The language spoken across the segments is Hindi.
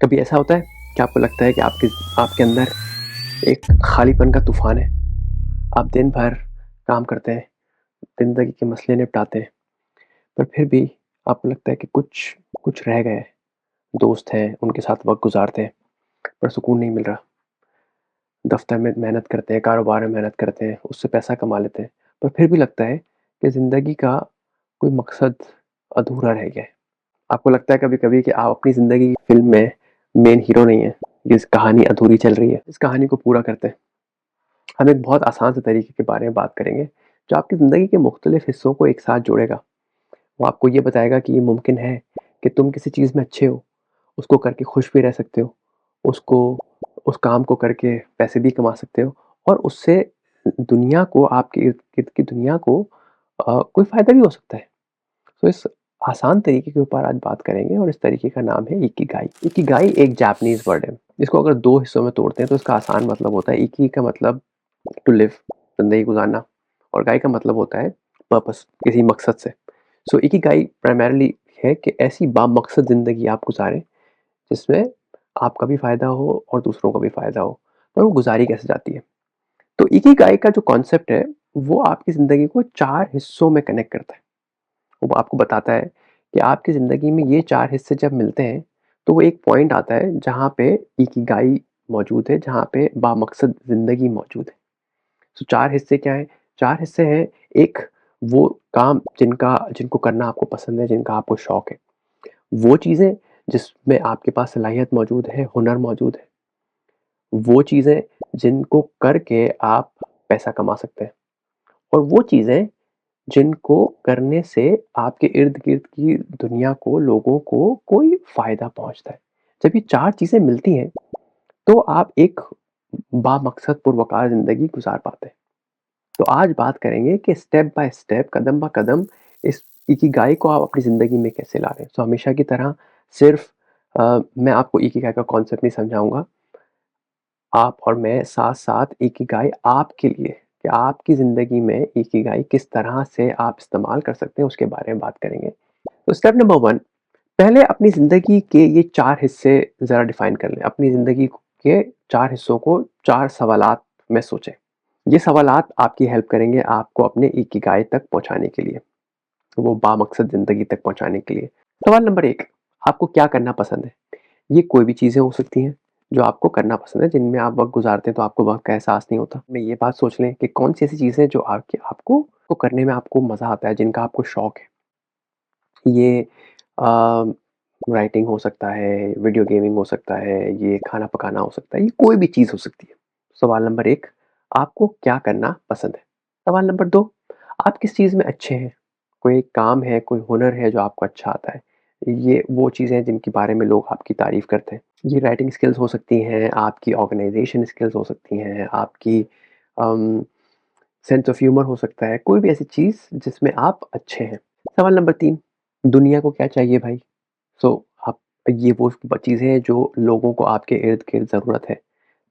कभी ऐसा होता है कि आपको लगता है कि आपके अंदर एक खालीपन का तूफान है। आप दिन भर काम करते हैं, ज़िंदगी के मसले निपटाते हैं, पर फिर भी आपको लगता है कि कुछ कुछ रह गया है। दोस्त हैं, उनके साथ वक़्त गुज़ारते हैं, पर सुकून नहीं मिल रहा। दफ़्तर में मेहनत करते हैं, कारोबार में मेहनत करते हैं, उससे पैसा कमा लेते हैं, पर फिर भी लगता है कि ज़िंदगी का कोई मकसद अधूरा रह गया है। आपको लगता है कभी-कभी कि आप अपनी ज़िंदगी की फ़िल्म में मेन हीरो नहीं हैं, इस कहानी अधूरी चल रही है। इस कहानी को पूरा करते हैं। हम एक बहुत आसान से तरीके के बारे में बात करेंगे, जो आपकी ज़िंदगी के मुख्तलिफ हिस्सों को एक साथ जोड़ेगा। वो आपको ये बताएगा कि ये मुमकिन है कि तुम किसी चीज़ में अच्छे हो, उसको करके खुश भी रह सकते हो, उसको उस काम को करके पैसे भी कमा सकते हो और उससे दुनिया को आपके इर्द-गिर्द की दुनिया को कोई फ़ायदा भी हो सकता है। तो इस आसान तरीके के ऊपर आज बात करेंगे और इस तरीके का नाम है इकिगाई। इकिगाई एक जापानीज़ वर्ड है। इसको अगर 2 हिस्सों में तोड़ते हैं तो इसका आसान मतलब होता है इकी का मतलब टू लिव, ज़िंदगी गुज़ारना, और गाई का मतलब होता है पर्पस, किसी मकसद से। सो इकिगाई प्राइमरीली है कि ऐसी बामकसद ज़िंदगी आप गुज़ारें जिसमें आपका भी फ़ायदा हो और दूसरों का भी फ़ायदा हो। पर वो गुज़ारी कैसे जाती है? तो इकिगाई का जो कॉन्सेप्ट है, वो आपकी ज़िंदगी को 4 हिस्सों में कनेक्ट करता है। वो आपको बताता है कि आपकी ज़िंदगी में ये 4 हिस्से जब मिलते हैं, तो वो एक पॉइंट आता है जहाँ पे इकिगाई मौजूद है, जहाँ पे बामकसद ज़िंदगी मौजूद है। तो 4 हिस्से क्या हैं? 4 हिस्से हैं, एक वो काम जिनको करना आपको पसंद है, जिनका आपको शौक है। वो चीज़ें जिसमें आपके पास सलाहियत मौजूद है, हुनर मौजूद है। वो चीज़ें जिनको करके आप पैसा कमा सकते हैं। और वो चीज़ें जिनको करने से आपके इर्द-गिर्द की दुनिया को, लोगों को कोई फ़ायदा पहुँचता है। जब ये 4 चीज़ें मिलती हैं, तो आप एक बामकसद पुरवकार ज़िंदगी गुज़ार पाते हैं। तो आज बात करेंगे कि स्टेप बाय स्टेप, कदम ब कदम इस इकिगाई को आप अपनी ज़िंदगी में कैसे ला रहे हैं। सो हमेशा की तरह सिर्फ़ मैं आपको इकिगाई का कॉन्सेप्ट नहीं समझाऊँगा। आप और मैं साथ-साथ इकिगाई आपके लिए, कि आपकी ज़िंदगी में इकिगाई किस तरह से आप इस्तेमाल कर सकते हैं, उसके बारे में बात करेंगे। तो स्टेप नंबर 1, पहले अपनी ज़िंदगी के ये 4 हिस्से ज़रा डिफ़ाइन कर लें। अपनी ज़िंदगी के 4 हिस्सों को 4 सवालात में सोचें। ये सवालात आपकी हेल्प करेंगे आपको अपने इकिगाई तक पहुँचाने के लिए, वो बामकसद ज़िंदगी तक पहुँचाने के लिए। सवाल नंबर 1, आपको क्या करना पसंद है? ये कोई भी चीज़ें हो सकती हैं, जो आपको करना पसंद है, जिनमें आप वक़्त गुज़ारते हैं तो आपको वक़्त का एहसास नहीं होता। में ये बात सोच लें कि कौन-सी ऐसी चीज़ें हैं जो आपको को करने में आपको मज़ा आता है, जिनका आपको शौक है। ये अ, राइटिंग हो सकता है, वीडियो गेमिंग हो सकता है, ये खाना पकाना हो सकता है, ये कोई भी चीज़ हो सकती है। सवाल नंबर 1, आपको क्या करना पसंद है? सवाल नंबर 2, आप किस चीज़ में अच्छे हैं? कोई एक काम है, कोई हुनर है जो आपको अच्छा आता है। ये वो चीज़ें हैं जिनके बारे में लोग आपकी तारीफ़ करते हैं। ये राइटिंग स्किल्स हो सकती हैं, आपकी ऑर्गनाइज़ेशन स्किल्स हो सकती हैं, आपकी अम, सेंस ऑफ ह्यूमर हो सकता है, कोई भी ऐसी चीज़ जिसमें आप अच्छे हैं। सवाल नंबर 3, दुनिया को क्या चाहिए भाई? सो आप ये वो चीज़ें हैं जो लोगों को आपके इर्द-गिर्द ज़रूरत है।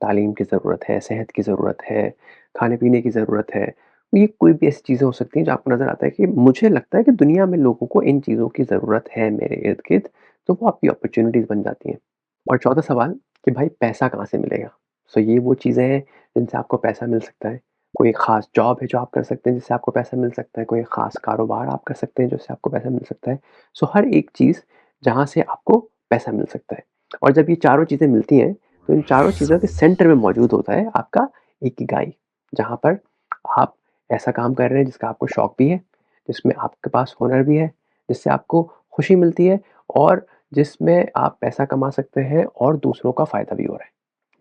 तालीम की ज़रूरत है, सेहत की ज़रूरत है, खाने-पीने की ज़रूरत है। ये कोई भी ऐसी चीज़ें हो सकती हैं जो आपको नज़र आता है कि मुझे लगता है कि दुनिया में लोगों को इन चीज़ों की ज़रूरत है मेरे इर्द-गिर्द, तो वो आपकी अपॉर्च्युनिटीज़ बन जाती हैं। और चौथा सवाल कि भाई पैसा कहाँ से मिलेगा? सो ये वो चीज़ें हैं जिनसे आपको पैसा मिल सकता है। कोई ख़ास जॉब है जो आप कर सकते हैं जिससे आपको पैसा मिल सकता है, कोई ख़ास कारोबार आप कर सकते हैं जिससे आपको पैसा मिल सकता है। सो हर एक चीज़ जहाँ से आपको पैसा मिल सकता है। और जब ये चारों चीज़ें मिलती हैं, तो इन चारों चीज़ों के सेंटर में मौजूद होता है आपका इकिगाई, जहाँ पर आप ऐसा काम कर रहे हैं जिसका आपको शौक भी है, जिसमें आपके पास हुनर भी है, जिससे आपको खुशी मिलती है और जिसमें आप पैसा कमा सकते हैं और दूसरों का फ़ायदा भी हो रहा है।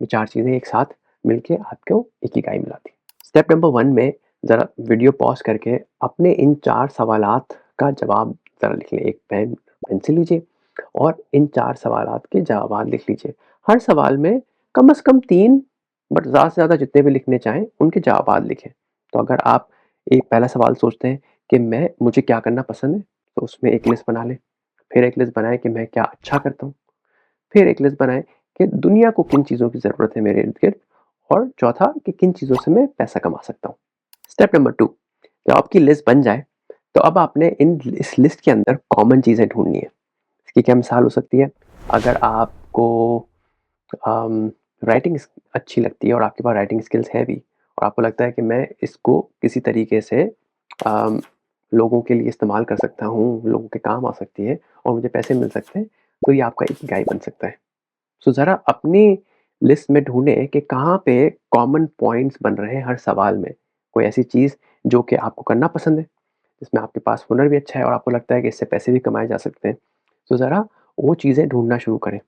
ये 4 चीज़ें एक साथ मिलके आपको इकिगाई मिलाती हैं। स्टेप नंबर 1 में ज़रा वीडियो पॉज़ करके अपने इन 4 सवालात का जवाब ज़रा लिख लें। एक पेंसिल लीजिए और इन 4 सवालात के जवाबात लिख लीजिए। हर सवाल में कम से कम 3, बट ज़्यादा से ज़्यादा जितने भी लिखने चाहें, उनके जवाबात लिखें। तो अगर आप एक पहला सवाल सोचते हैं कि मुझे क्या करना पसंद है, तो उसमें एक लिस्ट बना लें। फिर एक लिस्ट बनाएँ कि मैं क्या अच्छा करता हूँ। फिर एक लिस्ट बनाएँ कि दुनिया को किन चीज़ों की ज़रूरत है मेरे इर्द-गिर्द, और चौथा कि किन चीज़ों से मैं पैसा कमा सकता हूँ। स्टेप नंबर 2, जब आपकी लिस्ट बन जाए, तो अब आपने इस लिस्ट के अंदर कॉमन चीज़ें ढूँढनी है। इसकी क्या मिसाल हो सकती है? अगर आपको आपको राइटिंग अच्छी लगती है और आपके पास राइटिंग स्किल्स है भी और आपको लगता है कि मैं इसको किसी तरीके से अम, लोगों के लिए इस्तेमाल कर सकता हूँ, लोगों के काम आ सकती है और मुझे पैसे मिल सकते हैं, तो ये आपका इकिगाई बन सकता है। सो ज़रा अपनी लिस्ट में ढूँढें कि कहाँ पे कॉमन पॉइंट्स बन रहे हैं हर सवाल में। कोई ऐसी चीज़ जो कि आपको करना पसंद है, जिसमें आपके पास हुनर भी अच्छा है और आपको लगता है कि इससे पैसे भी कमाए जा सकते हैं। तो ज़रा वो चीज़ें ढूँढना शुरू करें।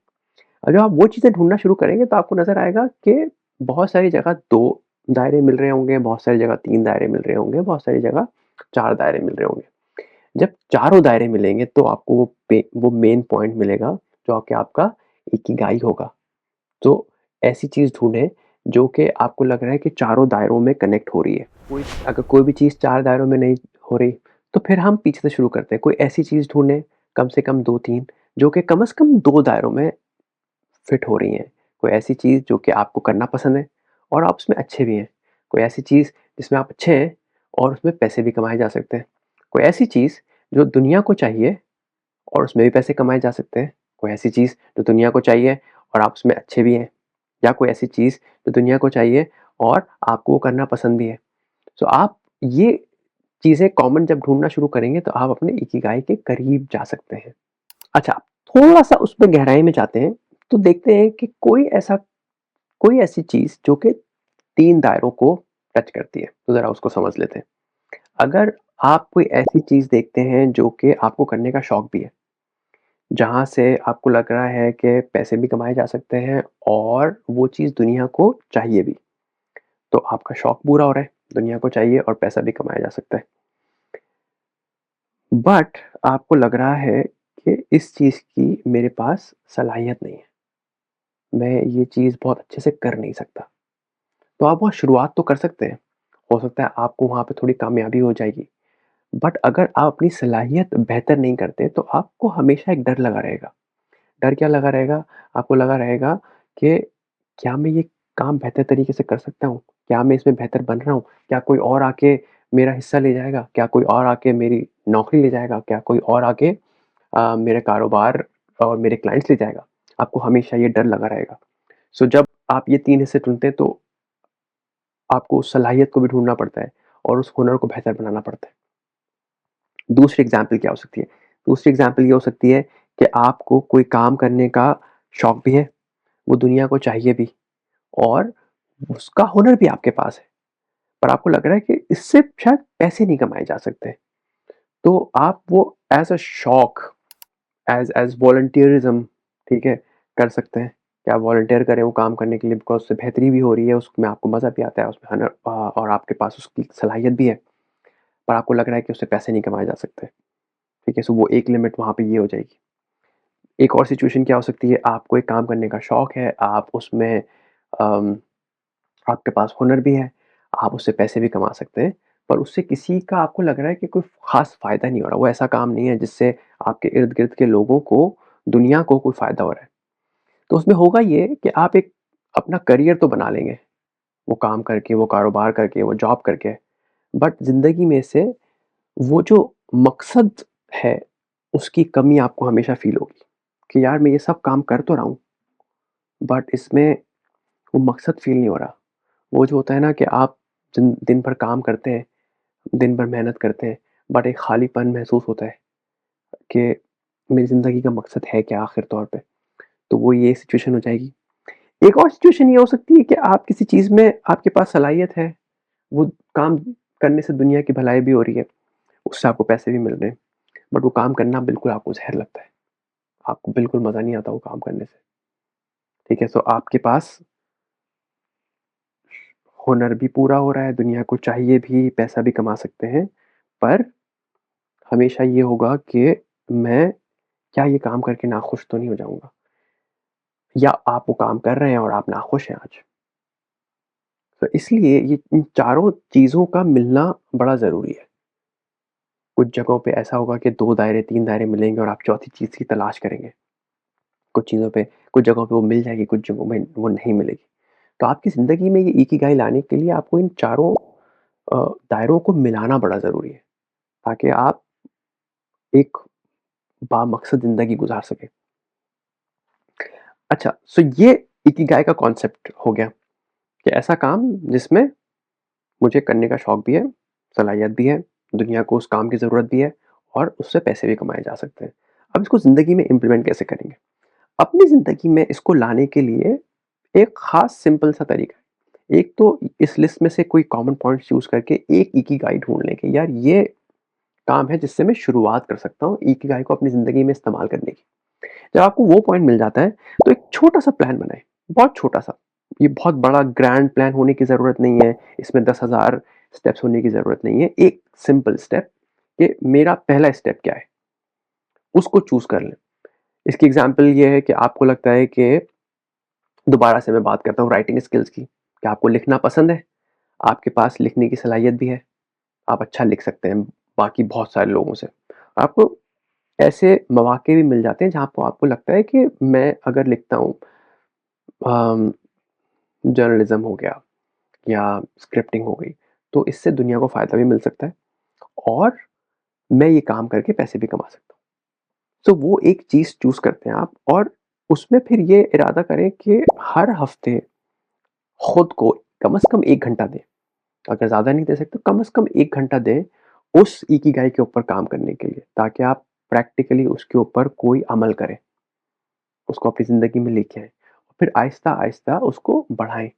और जब आप वो चीज़ें ढूँढना शुरू करेंगे तो आपको नज़र आएगा कि बहुत सारी जगह 2 दायरे मिल रहे होंगे, बहुत सारी जगह 3 दायरे मिल रहे होंगे, बहुत सारी जगह 4 दायरे मिल रहे होंगे। जब चारों दायरे मिलेंगे तो आपको वो मेन पॉइंट मिलेगा जो कि आपका इकिगाई होगा। तो ऐसी चीज़ ढूँढें जो कि आपको लग रहा है कि चारों दायरों में कनेक्ट हो रही है। अगर कोई भी चीज़ 4 दायरों में नहीं हो रही, तो फिर हम पीछे से शुरू करते हैं। कोई ऐसी चीज़ ढूँढें, कम से कम 2-3 जो कि कम से कम 2 दायरों में फिट हो रही हैं। कोई ऐसी चीज़ जो कि आपको करना पसंद है और आप उसमें अच्छे भी हैं। कोई ऐसी चीज़ जिसमें आप अच्छे हैं और उसमें पैसे भी कमाए जा सकते हैं। कोई ऐसी चीज़ जो दुनिया को चाहिए और उसमें भी पैसे कमाए जा सकते हैं। कोई ऐसी चीज़ जो दुनिया को चाहिए और आप उसमें अच्छे भी हैं। या कोई ऐसी चीज़ जो दुनिया को चाहिए और आपको वो करना पसंद भी है। तो आप ये चीज़ें कॉमन जब ढूँढना शुरू करेंगे तो आप अपने इकिगाई के करीब जा सकते हैं। अच्छा, थोड़ा-सा उसमें गहराई में जाते हैं, तो देखते हैं कि कोई ऐसी चीज़ जो कि 3 दायरों को टच करती है, तो ज़रा उसको समझ लेते हैं। अगर आप कोई ऐसी चीज़ देखते हैं जो कि आपको करने का शौक भी है, जहाँ से आपको लग रहा है कि पैसे भी कमाए जा सकते हैं और वो चीज़ दुनिया को चाहिए भी, तो आपका शौक पूरा हो रहा है, दुनिया को चाहिए और पैसा भी कमाया जा सकता है। बट आपको लग रहा है कि इस चीज़ की मेरे पास सलाहियत नहीं है, मैं ये चीज़ बहुत अच्छे से कर नहीं सकता। तो आप वहाँ शुरुआत तो कर सकते हैं, हो सकता है आपको वहाँ पे थोड़ी कामयाबी हो जाएगी। बट अगर आप अपनी सलाहियत बेहतर नहीं करते, तो आपको हमेशा एक डर लगा रहेगा। डर क्या लगा रहेगा? आपको लगा रहेगा कि क्या मैं ये काम बेहतर तरीके से कर सकता हूँ? क्या मैं इसमें बेहतर बन रहा हूँ? क्या कोई और आके मेरा हिस्सा ले जाएगा? क्या कोई और आके मेरी नौकरी ले जाएगा? क्या कोई और आके मेरे कारोबार और मेरे क्लाइंट्स ले जाएगा? आपको हमेशा ये डर लगा रहेगा। सो जब आप ये 3 हिस्से चुनते हैं, तो आपको उस सलाहियत को भी ढूँढना पड़ता है और उस हुनर को बेहतर बनाना पड़ता है। दूसरी एग्ज़ाम्पल क्या हो सकती है? दूसरी एग्ज़ाम्पल ये हो सकती है कि आपको कोई काम करने का शौक भी है, वो दुनिया को चाहिए भी और उसका हुनर भी आपके पास है, पर आपको लग रहा है कि इससे शायद पैसे नहीं कमाए जा सकते। तो आप वो एज़ अ शौक, एज़ वॉलंटियरिज़्म, ठीक है, कर सकते हैं कि आप वॉलंटियर करें वो काम करने के लिए बिकॉज़ उससे बेहतरी भी हो रही है, उसमें आपको मज़ा भी आता है, उसमें और आपके पास उसकी सलाहियत भी है, पर आपको लग रहा है कि उससे पैसे नहीं कमाए जा सकते। ठीक है, सो वो एक लिमिट वहाँ पे ये हो जाएगी। एक और सिचुएशन क्या हो सकती है, आपको एक काम करने का शौक है, आप उसमें अम, आपके पास हुनर भी है, आप उससे पैसे भी कमा सकते हैं, पर उससे किसी का आपको लग रहा है कि कोई ख़ास फ़ायदा नहीं हो रहा। वो ऐसा काम नहीं है जिससे आपके इर्द-गिर्द के लोगों को, दुनिया को कोई फ़ायदा हो रहा है। तो उसमें होगा ये कि आप एक अपना करियर तो बना लेंगे, वो काम करके, वो कारोबार करके, वो जॉब करके, बट ज़िंदगी में से वो जो मकसद है, उसकी कमी आपको हमेशा फ़ील होगी कि यार मैं ये सब काम कर तो रहा हूँ, बट इसमें वो मकसद फ़ील नहीं हो रहा। वो जो होता है ना कि आप दिन भर काम करते हैं, दिन भर मेहनत करते हैं, बट एक खालीपन महसूस होता है कि मेरी ज़िंदगी का मकसद है क्या आखिर तौर पे? तो वो ये सिचुएशन हो जाएगी। एक और सिचुएशन ये हो सकती है कि आप किसी चीज़ में आपके पास सलाहियत है, वो काम करने से दुनिया की भलाई भी हो रही है, उससे आपको पैसे भी मिल रहे हैं, बट वो काम करना बिल्कुल आपको ज़हर लगता है। आपको बिल्कुल मज़ा नहीं आता वो काम करने से, ठीक है? सो आपके पास हुनर भी पूरा हो रहा है, दुनिया को चाहिए भी, पैसा भी कमा सकते हैं, पर हमेशा ये होगा कि मैं क्या ये काम करके नाखुश तो नहीं हो जाऊँगा? या आप वो काम कर रहे हैं और आप नाखुश हैं आज। तो इसलिए ये इन चारों चीज़ों का मिलना बड़ा ज़रूरी है। कुछ जगहों पे ऐसा होगा कि 2 दायरे, 3 दायरे मिलेंगे और आप चौथी चीज़ की तलाश करेंगे। कुछ चीज़ों पे कुछ जगहों पे वो मिल जाएगी, कुछ जगहों में वो नहीं मिलेगी। तो आपकी ज़िंदगी में ये इकिगाई लाने के लिए आपको इन चारों दायरों को मिलाना बड़ा ज़रूरी है, ताकि आप एक बामकसद ज़िंदगी गुज़ार सकें। अच्छा, सो ये इकिगाई का कॉन्सेप्ट हो गया कि ऐसा काम जिसमें मुझे करने का शौक भी है, सलाहियत भी है, दुनिया को उस काम की ज़रूरत भी है और उससे पैसे भी कमाए जा सकते हैं। अब इसको ज़िंदगी में इम्प्लीमेंट कैसे करेंगे? अपनी ज़िंदगी में इसको लाने के लिए एक ख़ास सिंपल सा तरीका है। एक तो इस लिस्ट में से कोई कॉमन पॉइंट्स चूज़ करके एक इकिगाई ढूँढ लें कि यार ये काम है जिससे मैं शुरुआत कर सकता हूँ इकिगाई को अपनी ज़िंदगी में इस्तेमाल करने की। जब आपको वो पॉइंट मिल जाता है, तो एक छोटा-सा प्लान बनाएँ, बहुत छोटा-सा। ये बहुत बड़ा ग्रैंड प्लान होने की ज़रूरत नहीं है, इसमें 10,000 स्टेप्स होने की ज़रूरत नहीं है। एक सिंपल स्टेप कि मेरा पहला स्टेप क्या है, उसको चूज़ कर लें। इसकी एग्ज़ाम्पल ये है कि आपको लगता है कि दोबारा से मैं बात करता हूँ राइटिंग स्किल्स की, कि आपको लिखना पसंद है, आपके पास लिखने की सलाहियत भी है, आप अच्छा लिख सकते हैं बाकी बहुत सारे लोगों से। आपको ऐसे मौके भी मिल जाते हैं जहाँ पे आपको लगता है कि मैं अगर लिखता हूँ अम, जर्नलिज़्म हो गया या स्क्रिप्टिंग हो गई, तो इससे दुनिया को फ़ायदा भी मिल सकता है और मैं ये काम करके पैसे भी कमा सकता हूँ। तो वो एक चीज़ चूज़ करते हैं आप और उसमें फिर ये इरादा करें कि हर हफ़्ते खुद को कम से कम 1 घंटा दें। अगर ज़्यादा नहीं दे सकते, कम से कम 1 घंटा दें उस इकिगाई के ऊपर काम करने के लिए, ताकि आप प्रैक्टिकली उसके ऊपर कोई अमल करें, उसको अपनी ज़िंदगी में लेके आएँ। फिर आहिस्ता-आहिस्ता उसको बढ़ाएँ।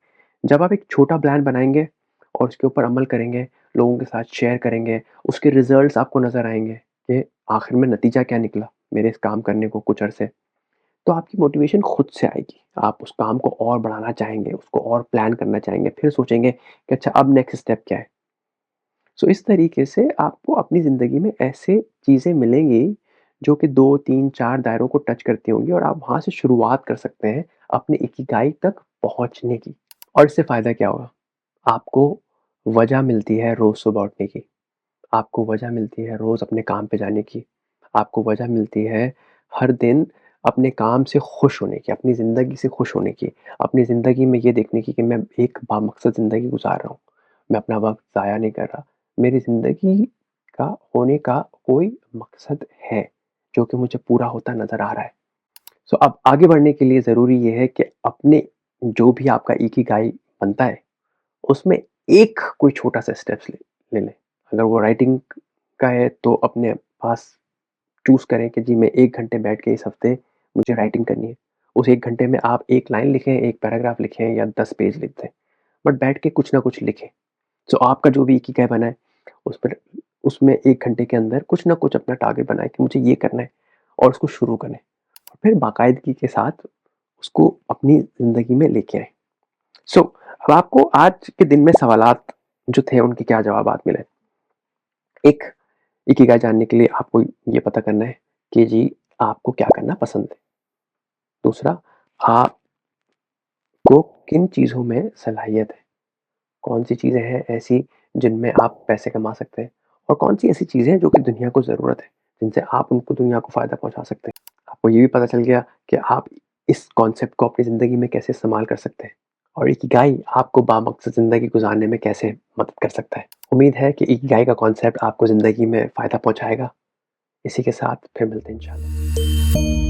जब आप एक छोटा प्लान बनाएँगे और उसके ऊपर अमल करेंगे, लोगों के साथ शेयर करेंगे, उसके रिज़ल्ट्स आपको नज़र आएँगे कि आखिर में नतीजा क्या निकला मेरे इस काम करने को कुछ अरसे। तो आपकी मोटिवेशन खुद से आएगी। आप उस काम को और बढ़ाना चाहेंगे, उसको और प्लान करना चाहेंगे, फिर सोचेंगे कि अच्छा अब नेक्स्ट स्टेप क्या है? सो इस तरीके से आपको अपनी ज़िंदगी में ऐसे चीज़ें मिलेंगी जो कि 2, 3, 4 दायरों को टच करती होंगी और आप वहाँ से शुरुआत कर सकते हैं अपने इकिगाई तक पहुँचने की। और इससे फ़ायदा क्या होगा? आपको वजह मिलती है रोज़ सुबह उठने की, आपको वजह मिलती है रोज़ अपने काम पे जाने की, आपको वजह मिलती है हर दिन अपने काम से खुश होने की, अपनी ज़िंदगी से खुश होने की, अपनी ज़िंदगी में ये देखने की कि मैं एक बामकसद ज़िंदगी गुज़ार रहा हूँ। मैं अपना वक़्त ज़ाया नहीं कर रहा। मेरी ज़िंदगी का होने का कोई मकसद है, जो कि मुझे पूरा होता नज़र आ रहा है। सो अब आगे बढ़ने के लिए ज़रूरी ये है कि अपने जो भी आपका इकिगाई बनता है, उसमें एक कोई छोटा-सा स्टेप्स ले लें। अगर वो राइटिंग का है तो अपने पास चूज़ करें कि जी मैं 1 घंटे बैठ के इस हफ़्ते मुझे राइटिंग करनी है। उस 1 घंटे में आप 1 लाइन लिखें, 1 पैराग्राफ लिखें या 10 पेज लिख दें। बट बैठ के कुछ ना कुछ लिखें। सो आपका जो भी इकिगाई बना है, उस पर उसमें 1 घंटे के अंदर कुछ ना कुछ अपना टारगेट बनाएँ कि मुझे ये करना है और उसको शुरू करें। और फिर बाकायदगी के साथ उसको अपनी ज़िंदगी में लेके आएँ। सो अब आपको आज के दिन में सवालात जो थे उनके क्या जवाबात मिले? एक इकिगाई जानने के लिए आपको ये पता करना है कि जी आपको क्या करना पसंद है। दूसरा, आपको किन चीज़ों में सलाहियत है? कौन-सी चीज़ें हैं ऐसी जिनमें आप पैसे कमा सकते हैं? और कौन-सी ऐसी चीज़ें हैं जो कि दुनिया को ज़रूरत है, जिनसे आप उनको दुनिया को फ़ायदा पहुँचा सकते हैं? आपको ये भी पता चल गया कि आप इस कॉन्सेप्ट को अपनी ज़िंदगी में कैसे इस्तेमाल कर सकते हैं और इकिगाई आपको बामकसद ज़िंदगी गुज़ारने में कैसे मदद कर सकता है। उम्मीद है कि इकिगाई का कॉन्सेप्ट आपको ज़िंदगी में फ़ायदा पहुँचाएगा। इसी के साथ फिर मिलते हैं इंशाल्लाह।